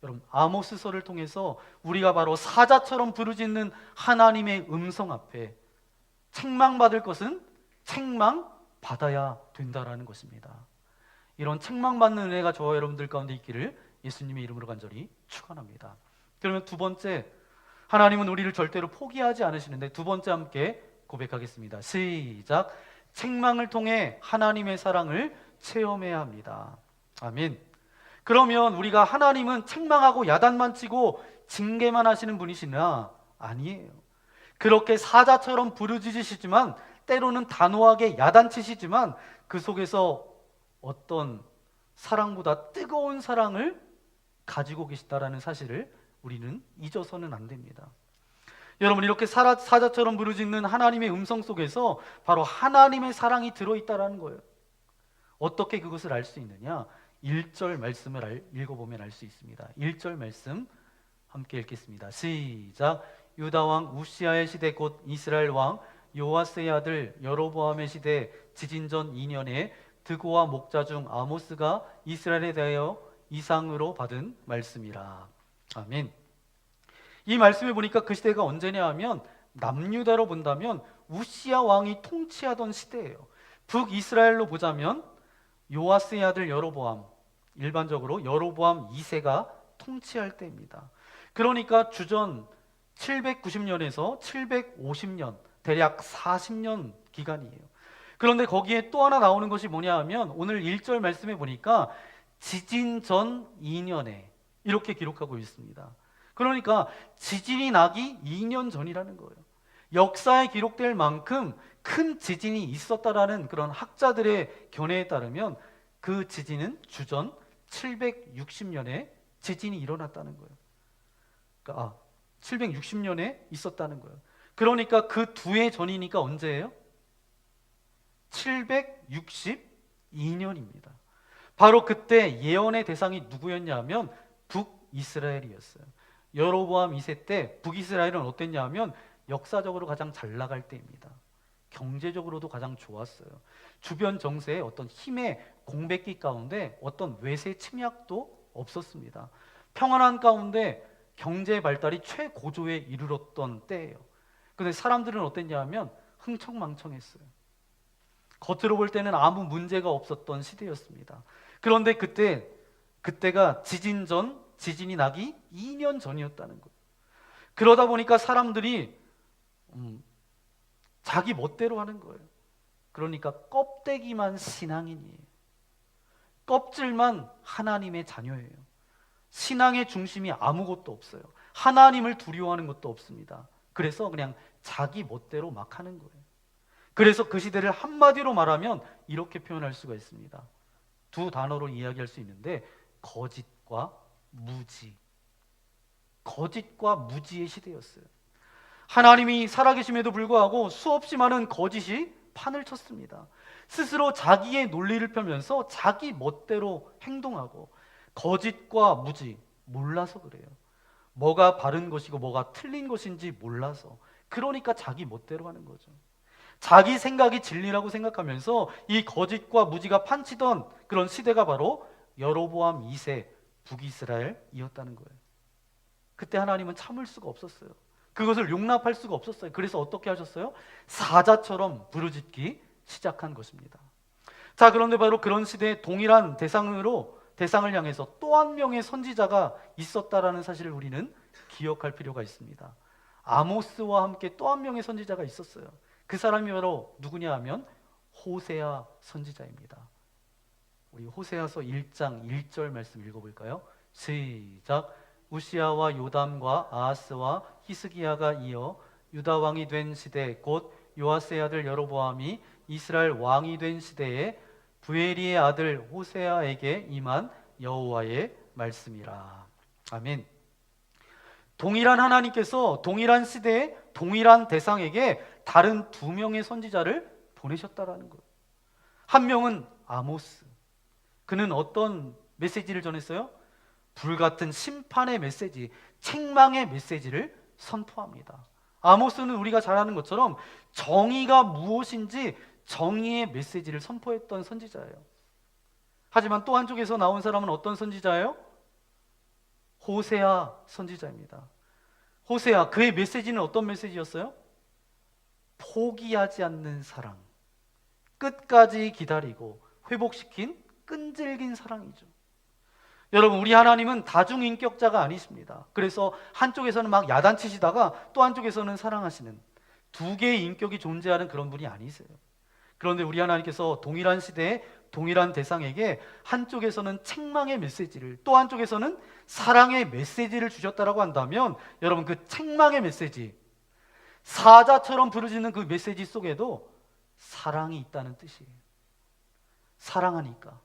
여러분, 아모스서를 통해서 우리가 바로 사자처럼 부르짖는 하나님의 음성 앞에 책망받을 것은 책망받아야 된다라는 것입니다. 이런 책망받는 은혜가 저와 여러분들 가운데 있기를 예수님의 이름으로 간절히 축원합니다. 그러면 두 번째, 하나님은 우리를 절대로 포기하지 않으시는데 두 번째 함께 고백하겠습니다. 시작. 책망을 통해 하나님의 사랑을 체험해야 합니다. 아멘. 그러면 우리가 하나님은 책망하고 야단만 치고 징계만 하시는 분이시나? 아니에요. 그렇게 사자처럼 부르짖으시지만 때로는 단호하게 야단치시지만 그 속에서 어떤 사랑보다 뜨거운 사랑을 가지고 계시다라는 사실을 우리는 잊어서는 안 됩니다. 여러분, 이렇게 사자처럼 부르짖는 하나님의 음성 속에서 바로 하나님의 사랑이 들어있다라는 거예요. 어떻게 그것을 알 수 있느냐? 1절 말씀을 읽어보면 알 수 있습니다. 1절 말씀 함께 읽겠습니다. 시작. 유다왕 우시아의 시대 곧 이스라엘 왕 요아스의 아들 여로보암의 시대 지진전 2년에 드고와 목자 중 아모스가 이스라엘에 대하여 이상으로 받은 말씀이라. 아멘. 이 말씀을 보니까 그 시대가 언제냐 하면 남유다로 본다면 우시아 왕이 통치하던 시대예요. 북이스라엘로 보자면 요아스의 아들 여로보암, 일반적으로 여로보암 2세가 통치할 때입니다. 그러니까 주전 790년에서 750년, 대략 40년 기간이에요. 그런데 거기에 또 하나 나오는 것이 뭐냐 하면 오늘 1절 말씀에 보니까 지진 전 2년에 이렇게 기록하고 있습니다. 그러니까 지진이 나기 2년 전이라는 거예요. 역사에 기록될 만큼 큰 지진이 있었다라는 그런 학자들의 견해에 따르면 그 지진은 주전 760년에 지진이 일어났다는 거예요. 그러니까 760년에 있었다는 거예요. 그러니까 그 두 해 전이니까 언제예요? 762년입니다. 바로 그때 예언의 대상이 누구였냐 하면 북이스라엘이었어요. 여로보암 2세 때 북이스라엘은 어땠냐 하면 역사적으로 가장 잘 나갈 때입니다. 경제적으로도 가장 좋았어요. 주변 정세에 어떤 힘의 공백기 가운데 어떤 외세 침략도 없었습니다. 평안한 가운데 경제 발달이 최고조에 이르렀던 때예요. 그런데 사람들은 어땠냐 하면 흥청망청했어요. 겉으로 볼 때는 아무 문제가 없었던 시대였습니다. 그런데 그때가 지진이 나기 2년 전이었다는 거예요. 그러다 보니까 사람들이 자기 멋대로 하는 거예요. 그러니까 껍데기만 신앙인이에요. 껍질만 하나님의 자녀예요. 신앙의 중심이 아무것도 없어요. 하나님을 두려워하는 것도 없습니다. 그래서 그냥 자기 멋대로 막 하는 거예요. 그래서 그 시대를 한마디로 말하면 이렇게 표현할 수가 있습니다. 두 단어로 이야기할 수 있는데 거짓과 무지. 거짓과 무지의 시대였어요. 하나님이 살아계심에도 불구하고 수없이 많은 거짓이 판을 쳤습니다. 스스로 자기의 논리를 펴면서 자기 멋대로 행동하고, 거짓과 무지, 몰라서 그래요. 뭐가 바른 것이고 뭐가 틀린 것인지 몰라서, 그러니까 자기 멋대로 하는 거죠. 자기 생각이 진리라고 생각하면서 이 거짓과 무지가 판치던 그런 시대가 바로 여로보암 2세 북이스라엘이었다는 거예요. 그때 하나님은 참을 수가 없었어요. 그것을 용납할 수가 없었어요. 그래서 어떻게 하셨어요? 사자처럼 부르짖기 시작한 것입니다. 자, 그런데 바로 그런 시대에 동일한 대상을 향해서 또 한 명의 선지자가 있었다라는 사실을 우리는 기억할 필요가 있습니다. 아모스와 함께 또 한 명의 선지자가 있었어요. 그 사람이 바로 누구냐 하면 호세아 선지자입니다. 우리 호세아서 1장 1절 말씀 읽어볼까요? 시작. 우시아와 요담과 아하스와 히스기야가 이어 유다 왕이 된 시대, 곧 요아스의 아들 여로보암이 이스라엘 왕이 된 시대에 부엘리의 아들 호세아에게 임한 여호와의 말씀이라. 아멘. 동일한 하나님께서 동일한 시대에 동일한 대상에게 다른 두 명의 선지자를 보내셨다라는 거예요. 한 명은 아모스. 그는 어떤 메시지를 전했어요? 불같은 심판의 메시지, 책망의 메시지를 선포합니다. 아모스는 우리가 잘 아는 것처럼 정의가 무엇인지 정의의 메시지를 선포했던 선지자예요. 하지만 또 한쪽에서 나온 사람은 어떤 선지자예요? 호세아 선지자입니다. 호세아, 그의 메시지는 어떤 메시지였어요? 포기하지 않는 사랑, 끝까지 기다리고 회복시킨 끈질긴 사랑이죠. 여러분, 우리 하나님은 다중인격자가 아니십니다. 그래서 한쪽에서는 막 야단치시다가 또 한쪽에서는 사랑하시는 두 개의 인격이 존재하는 그런 분이 아니세요. 그런데 우리 하나님께서 동일한 시대에 동일한 대상에게 한쪽에서는 책망의 메시지를, 또 한쪽에서는 사랑의 메시지를 주셨다라고 한다면, 여러분, 그 책망의 메시지, 사자처럼 부르짖는 그 메시지 속에도 사랑이 있다는 뜻이에요. 사랑하니까,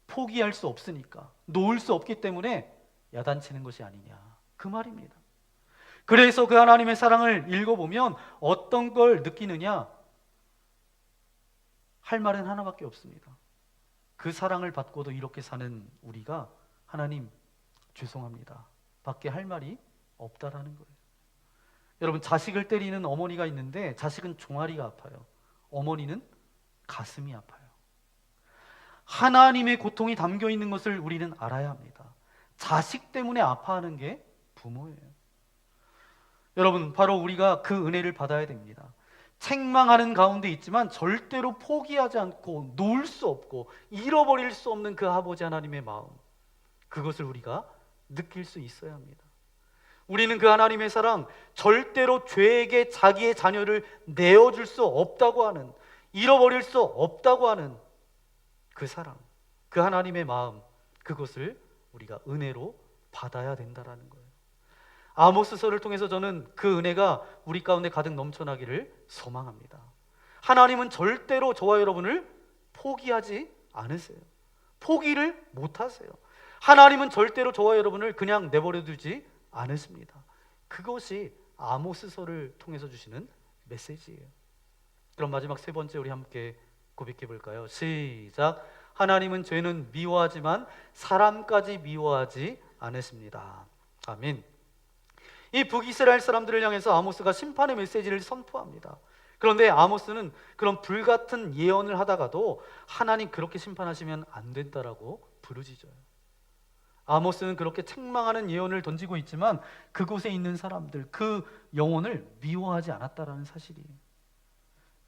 포기할 수 없으니까, 놓을 수 없기 때문에 야단치는 것이 아니냐, 그 말입니다. 그래서 그 하나님의 사랑을 읽어보면 어떤 걸 느끼느냐? 할 말은 하나밖에 없습니다. 그 사랑을 받고도 이렇게 사는 우리가 하나님 죄송합니다 밖에 할 말이 없다라는 거예요. 여러분, 자식을 때리는 어머니가 있는데 자식은 종아리가 아파요. 어머니는 가슴이 아파요. 하나님의 고통이 담겨 있는 것을 우리는 알아야 합니다. 자식 때문에 아파하는 게 부모예요. 여러분, 바로 우리가 그 은혜를 받아야 됩니다. 책망하는 가운데 있지만 절대로 포기하지 않고 놓을 수 없고 잃어버릴 수 없는 그 아버지 하나님의 마음, 그것을 우리가 느낄 수 있어야 합니다. 우리는 그 하나님의 사랑, 절대로 죄에게 자기의 자녀를 내어줄 수 없다고 하는, 잃어버릴 수 없다고 하는 그 사랑, 그 하나님의 마음, 그것을 우리가 은혜로 받아야 된다라는 거예요. 아모스서를 통해서 저는 그 은혜가 우리 가운데 가득 넘쳐나기를 소망합니다. 하나님은 절대로 저와 여러분을 포기하지 않으세요. 포기를 못하세요. 하나님은 절대로 저와 여러분을 그냥 내버려 두지 않으십니다. 그것이 아모스서를 통해서 주시는 메시지예요. 그럼 마지막 세 번째 우리 함께 고백해 볼까요? 시작. 하나님은 죄는 미워하지만 사람까지 미워하지 않으십니다. 아멘. 이 북이스라엘 사람들을 향해서 아모스가 심판의 메시지를 선포합니다. 그런데 아모스는 그런 불같은 예언을 하다가도 하나님 그렇게 심판하시면 안 된다라고 부르짖어요. 아모스는 그렇게 책망하는 예언을 던지고 있지만 그곳에 있는 사람들, 그 영혼을 미워하지 않았다라는 사실이에요.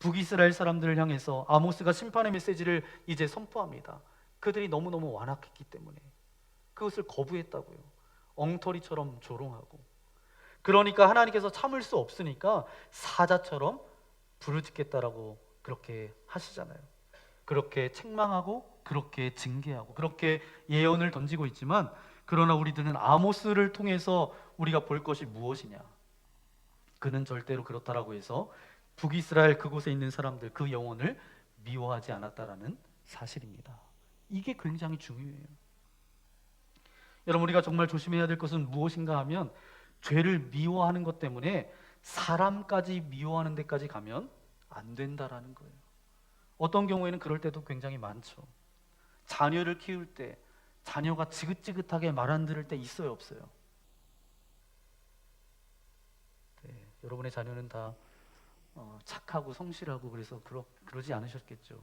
북이스라엘 사람들을 향해서 아모스가 심판의 메시지를 이제 선포합니다. 그들이 너무너무 완악했기 때문에 그것을 거부했다고요. 엉터리처럼 조롱하고. 그러니까 하나님께서 참을 수 없으니까 사자처럼 부르짖겠다라고 그렇게 하시잖아요. 그렇게 책망하고 그렇게 징계하고 그렇게 예언을 던지고 있지만, 그러나 우리들은 아모스를 통해서 우리가 볼 것이 무엇이냐? 그는 절대로 그렇다라고 해서 북이스라엘 그곳에 있는 사람들 그 영혼을 미워하지 않았다라는 사실입니다. 이게 굉장히 중요해요. 여러분, 우리가 정말 조심해야 될 것은 무엇인가 하면, 죄를 미워하는 것 때문에 사람까지 미워하는 데까지 가면 안 된다라는 거예요. 어떤 경우에는 그럴 때도 굉장히 많죠. 자녀를 키울 때 자녀가 지긋지긋하게 말 안 들을 때 있어요, 없어요? 네, 여러분의 자녀는 다 착하고 성실하고 그래서 그러지 않으셨겠죠.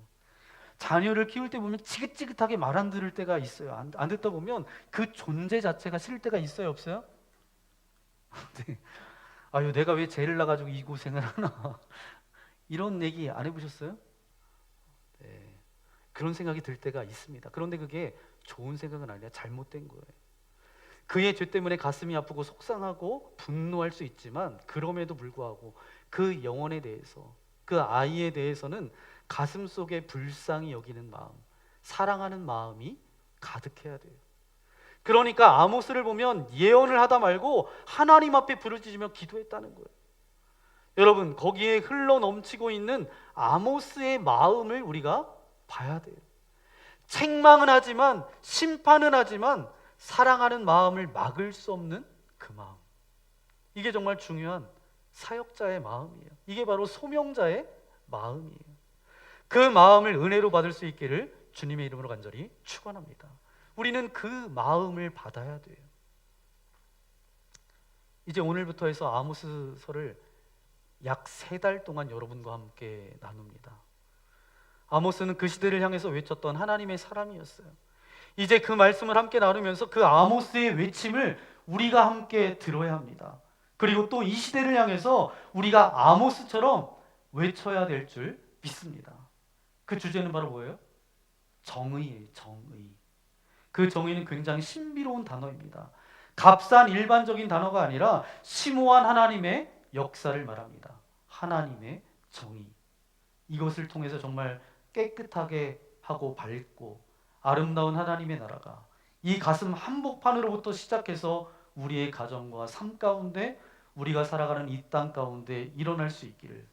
자녀를 키울 때 보면 지긋지긋하게 말 안 들을 때가 있어요. 안 듣다 보면 그 존재 자체가 싫을 때가 있어요, 없어요? 네. 아유, 내가 왜 죄를 나가지고 이 고생을 하나 이런 얘기 안 해보셨어요? 네. 그런 생각이 들 때가 있습니다. 그런데 그게 좋은 생각은 아니라 잘못된 거예요. 그의 죄 때문에 가슴이 아프고 속상하고 분노할 수 있지만, 그럼에도 불구하고 그 영혼에 대해서, 그 아이에 대해서는 가슴 속에 불쌍히 여기는 마음, 사랑하는 마음이 가득해야 돼요. 그러니까 아모스를 보면 예언을 하다 말고 하나님 앞에 부르짖으며 기도했다는 거예요. 여러분, 거기에 흘러 넘치고 있는 아모스의 마음을 우리가 봐야 돼요. 책망은 하지만, 심판은 하지만 사랑하는 마음을 막을 수 없는 그 마음, 이게 정말 중요한 사역자의 마음이에요. 이게 바로 소명자의 마음이에요. 그 마음을 은혜로 받을 수 있기를 주님의 이름으로 간절히 축원합니다. 우리는 그 마음을 받아야 돼요. 이제 오늘부터 해서 아모스서를 약 3달 동안 여러분과 함께 나눕니다. 아모스는 그 시대를 향해서 외쳤던 하나님의 사람이었어요. 이제 그 말씀을 함께 나누면서 그 아모스의 외침을 우리가 함께 들어야 합니다. 그리고 또 이 시대를 향해서 우리가 아모스처럼 외쳐야 될 줄 믿습니다. 그 주제는 바로 뭐예요? 정의예요. 정의. 그 정의는 굉장히 신비로운 단어입니다. 값싼 일반적인 단어가 아니라 심오한 하나님의 역사를 말합니다. 하나님의 정의. 이것을 통해서 정말 깨끗하게 하고 밝고 아름다운 하나님의 나라가 이 가슴 한복판으로부터 시작해서 우리의 가정과 삶 가운데, 우리가 살아가는 이 땅 가운데 일어날 수 있기를,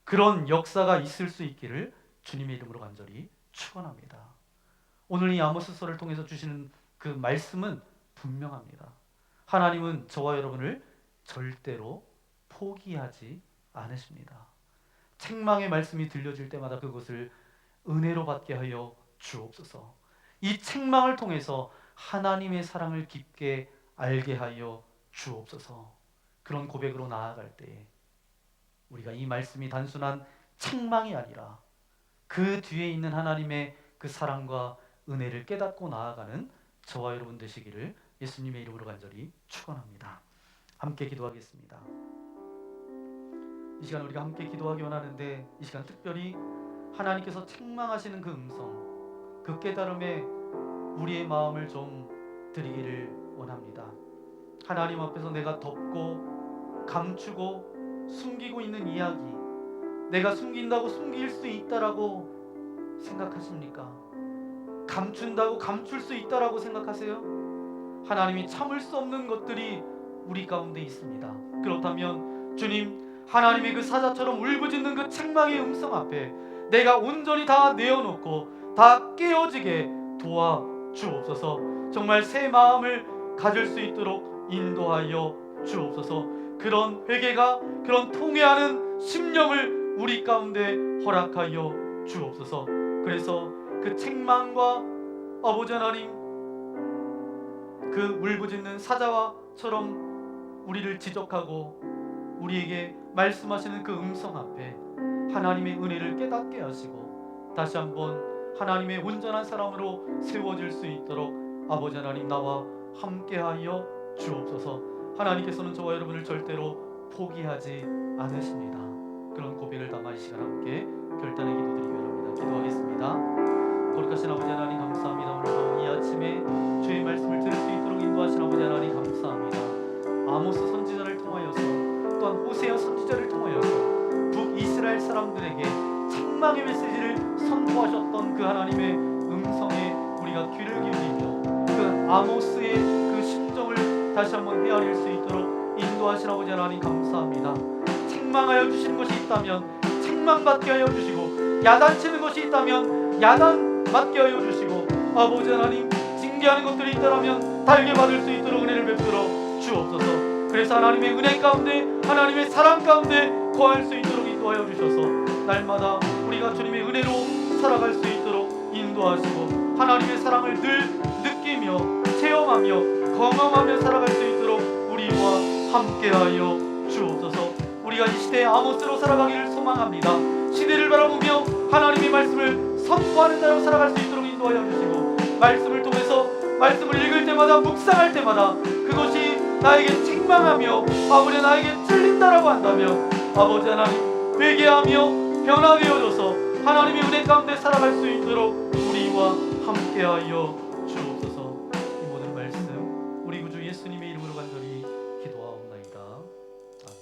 그런 역사가 있을 수 있기를 주님의 이름으로 간절히 축원합니다. 오늘 이 아모스서를 통해서 주시는 그 말씀은 분명합니다. 하나님은 저와 여러분을 절대로 포기하지 않으십니다. 책망의 말씀이 들려질 때마다 그것을 은혜로 받게 하여 주옵소서. 이 책망을 통해서 하나님의 사랑을 깊게 알게 하여 주옵소서. 그런 고백으로 나아갈 때 우리가 이 말씀이 단순한 책망이 아니라 그 뒤에 있는 하나님의 그 사랑과 은혜를 깨닫고 나아가는 저와 여러분 되시기를 예수님의 이름으로 간절히 축원합니다. 함께 기도하겠습니다. 이 시간 우리가 함께 기도하기 원하는데, 이 시간 특별히 하나님께서 책망하시는 그 음성, 그 깨달음에 우리의 마음을 좀 드리기를 원합니다. 하나님 앞에서 내가 덮고 감추고 숨기고 있는 이야기, 내가 숨긴다고 숨길 수 있다라고 생각하십니까? 감춘다고 감출 수 있다라고 생각하세요? 하나님이 참을 수 없는 것들이 우리 가운데 있습니다. 그렇다면 주님, 하나님의 그 사자처럼 울부짖는 그 책망의 음성 앞에 내가 온전히 다 내어놓고 다 깨어지게 도와주옵소서. 정말 새 마음을 가질 수 있도록 인도하여 주옵소서. 그런 회개가, 그런 통회하는 심령을 우리 가운데 허락하여 주옵소서. 그래서 그 책망과 아버지 하나님, 그 울부짖는 사자와처럼 우리를 지적하고 우리에게 말씀하시는 그 음성 앞에 하나님의 은혜를 깨닫게 하시고 다시 한번 하나님의 온전한 사람으로 세워질 수 있도록 아버지 하나님 나와 함께하여 주옵소서. 하나님께서는 저와 여러분을 절대로 포기하지 않으십니다. 그런 고백을 담아 이 시간 함께 결단의 기도드리기 원합니다. 기도하겠습니다. 거룩하신 아버지 하나님 감사합니다. 오늘도 이 아침에 주의 말씀을 들을 수 있도록 인도하신 아버지 하나님 감사합니다. 아모스 선지자를 통하여서, 또한 호세아 선지자를 통하여서 북이스라엘 사람들에게 책망의 메시지를 선포하셨던 그 하나님의 음성 한번 헤아릴 수 있도록 인도하신 아버지 하나님 감사합니다. 책망하여 주시는 것이 있다면 책망받게 하여 주시고, 야단치는 것이 있다면 야단 맞게 하여 주시고, 아버지 하나님 징계하는 것들이 있다면 달게 받을 수 있도록 은혜를 베풀어 주옵소서. 그래서 하나님의 은혜 가운데, 하나님의 사랑 가운데 거할 수 있도록 인도하여 주셔서 날마다 우리가 주님의 은혜로 살아갈 수 있도록 인도하시고, 하나님의 사랑을 늘 느끼며 체험하며 경험하며 살아갈 수 있도록 우리와 함께하여 주옵소서. 우리가 이 시대의 아모스로 살아가기를 소망합니다. 시대를 바라보며 하나님의 말씀을 선포하는 자로 살아갈 수 있도록 인도하여 주시고, 말씀을 통해서 말씀을 읽을 때마다 묵상할 때마다 그것이 나에게 책망하며 아버지 나에게 찔린다라고 한다면 아버지 하나님 회개하며 변화되어 줘서 하나님의 은혜 가운데 살아갈 수 있도록 우리와 함께하여 주옵소서. 이 모든 말씀 우리 구주 예수님의 이름으로 간절히 기도하옵나이다. 아멘.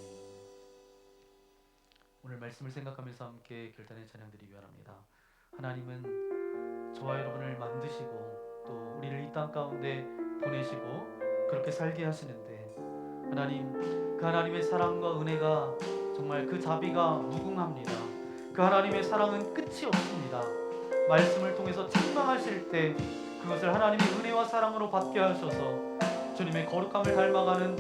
오늘 말씀을 생각하면서 함께 결단의 찬양 드리기 바랍니다. 하나님은 저와 여러분을 만드시고 또 우리를 이 땅 가운데 보내시고 그렇게 살게 하시는데, 하나님 그 하나님의 사랑과 은혜가 정말 그 자비가 무궁합니다. 그 하나님의 사랑은 끝이 없습니다. 말씀을 통해서 책망하실 때 그것을 하나님의 은혜와 사랑으로 받게 하셔서 주님의 거룩함을 닮아가는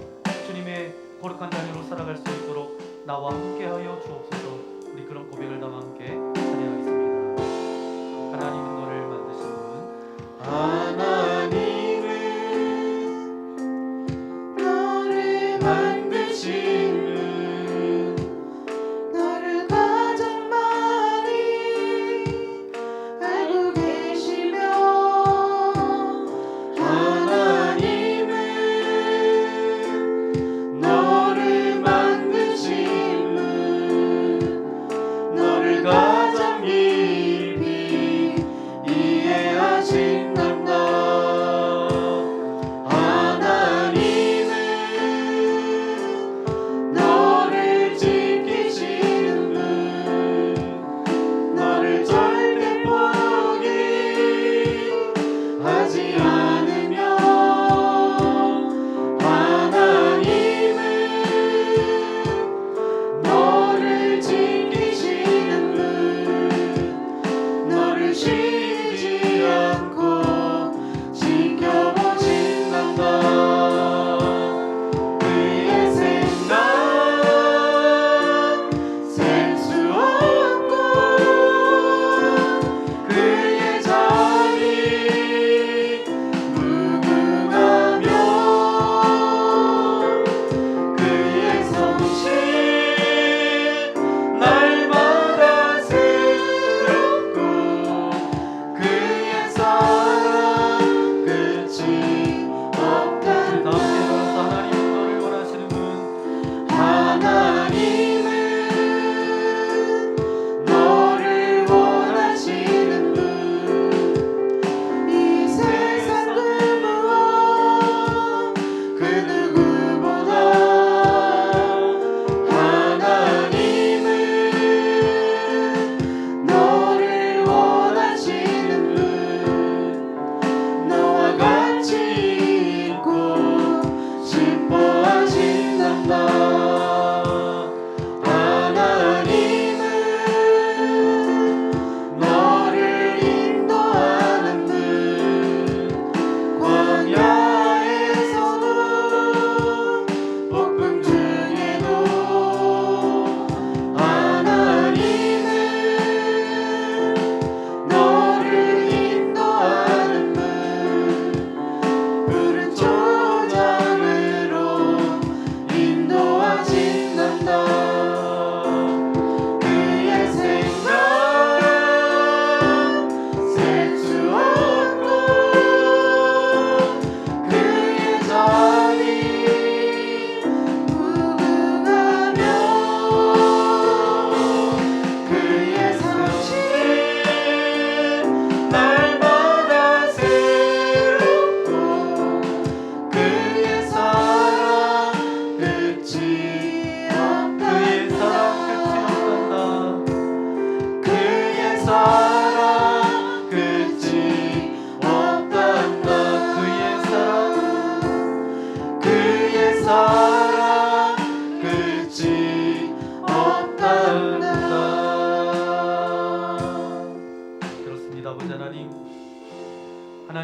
주님의 거룩한 자녀로 살아갈 수 있도록 나와 함께하여 주옵소서. 우리 그런 고백을 담아 함께 찬양하겠습니다. 하나님은 너를 만드신 분, 하나님은 너를 만드신 분, 너를 가장 많이 알고 계시며, 하나님은 너를 만드신 분, 너를 가장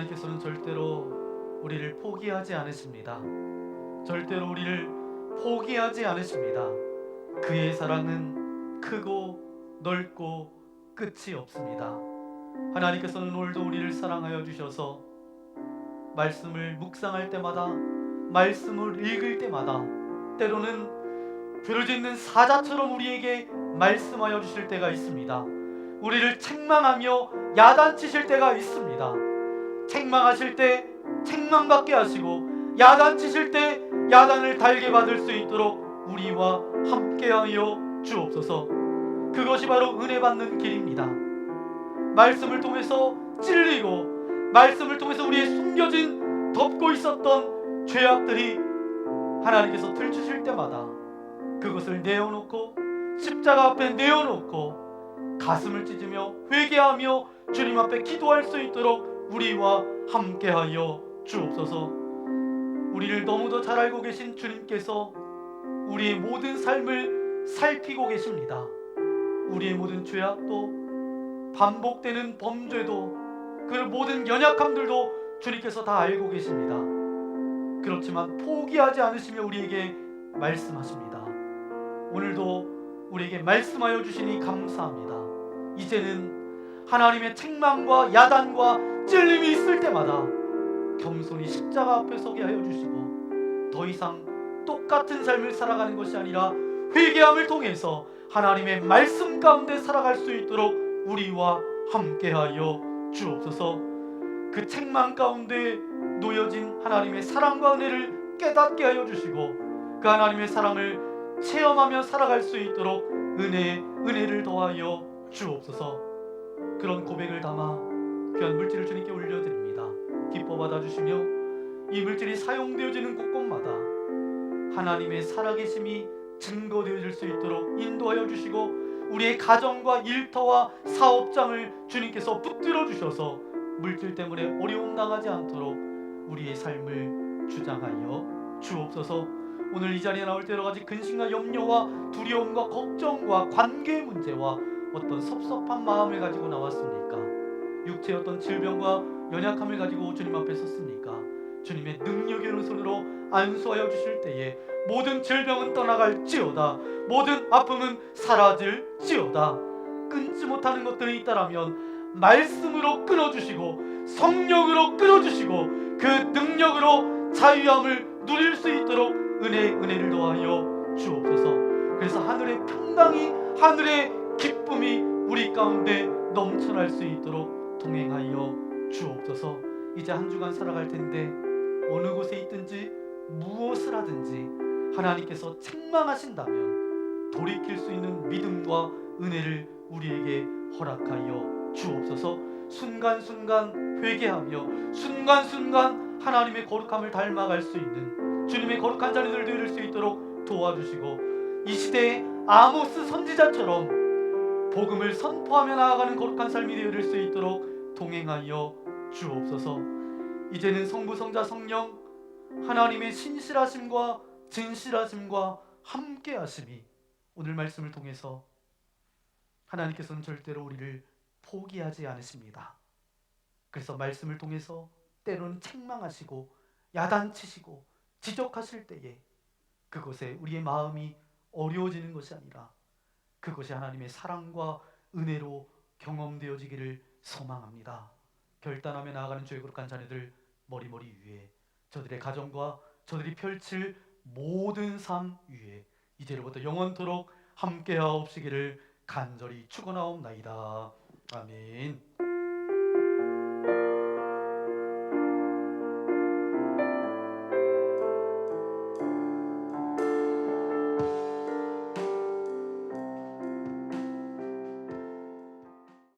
하나님께서는 절대로 우리를 포기하지 않으십니다. 절대로 우리를 포기하지 않으십니다. 그의 사랑은 크고 넓고 끝이 없습니다. 하나님께서는 오늘도 우리를 사랑하여 주셔서 말씀을 묵상할 때마다, 말씀을 읽을 때마다, 때로는 부르짖는 사자처럼 우리에게 말씀하여 주실 때가 있습니다. 우리를 책망하며 야단치실 때가 있습니다. 책망하실 때 책망받게 하시고, 야단치실 때 야단을 달게 받을 수 있도록 우리와 함께하여 주옵소서. 그것이 바로 은혜 받는 길입니다. 말씀을 통해서 찔리고, 말씀을 통해서 우리의 숨겨진 덮고 있었던 죄악들이 하나님께서 들추실 때마다 그것을 내어놓고, 십자가 앞에 내어놓고 가슴을 찢으며 회개하며 주님 앞에 기도할 수 있도록 우리와 함께하여 주옵소서. 우리를 너무도 잘 알고 계신 주님께서 우리의 모든 삶을 살피고 계십니다. 우리의 모든 죄악도, 반복되는 범죄도, 그 모든 연약함들도 주님께서 다 알고 계십니다. 그렇지만 포기하지 않으시며 우리에게 말씀하십니다. 오늘도 우리에게 말씀하여 주시니 감사합니다. 이제는 하나님의 책망과 야단과 찔림이 있을 때마다 겸손히 십자가 앞에 서게 하여 주시고, 더 이상 똑같은 삶을 살아가는 것이 아니라 회개함을 통해서 하나님의 말씀 가운데 살아갈 수 있도록 우리와 함께하여 주옵소서. 그 책망 가운데 놓여진 하나님의 사랑과 은혜를 깨닫게 하여 주시고, 그 하나님의 사랑을 체험하며 살아갈 수 있도록 은혜를 더하여 주옵소서. 그런 고백을 담아 귀한 물질을 주님께 올려드립니다. 기뻐 받아주시며 이 물질이 사용되어지는 곳곳마다 하나님의 살아계심이 증거되어질 수 있도록 인도하여 주시고, 우리의 가정과 일터와 사업장을 주님께서 붙들어 주셔서 물질 때문에 어려움 당하지 않도록 우리의 삶을 주장하여 주옵소서. 오늘 이 자리에 나올 때 여러 가지 근심과 염려와 두려움과 걱정과 관계의 문제와 어떤 섭섭한 마음을 가지고 나왔습니까? 육체의 어떤 질병과 연약함을 가지고 주님 앞에 섰습니까? 주님의 능력의 오른손으로 안수하여 주실 때에 모든 질병은 떠나갈지어다, 모든 아픔은 사라질지어다. 끊지 못하는 것들이 있다라면 말씀으로 끊어주시고, 성령으로 끊어주시고, 그 능력으로 자유함을 누릴 수 있도록 은혜를 더하여 주옵소서. 그래서 하늘의 평강이, 하늘의 기쁨이 우리 가운데 넘쳐날 수 있도록 동행하여 주옵소서. 이제 한 주간 살아갈 텐데 어느 곳에 있든지 무엇을 하든지 하나님께서 책망하신다면 돌이킬 수 있는 믿음과 은혜를 우리에게 허락하여 주옵소서. 순간순간 회개하며 순간순간 하나님의 거룩함을 닮아갈 수 있는 주님의 거룩한 자리를 누릴 수 있도록 도와주시고, 이 시대에 아모스 선지자처럼 복음을 선포하며 나아가는 거룩한 삶이 되어질 수 있도록 동행하여 주옵소서. 이제는 성부, 성자, 성령 하나님의 신실하심과 진실하심과 함께하심이 오늘 말씀을 통해서 하나님께서는 절대로 우리를 포기하지 않으십니다. 그래서 말씀을 통해서 때로는 책망하시고 야단치시고 지적하실 때에 그것에 우리의 마음이 어려워지는 것이 아니라 그것이 하나님의 사랑과 은혜로 경험되어지기를 소망합니다. 결단하며 나아가는 주의 거룩한 자녀들 머리머리 위에, 저들의 가정과 저들이 펼칠 모든 삶 위에 이제로부터 영원토록 함께하옵시기를 간절히 축원하옵나이다. 아멘.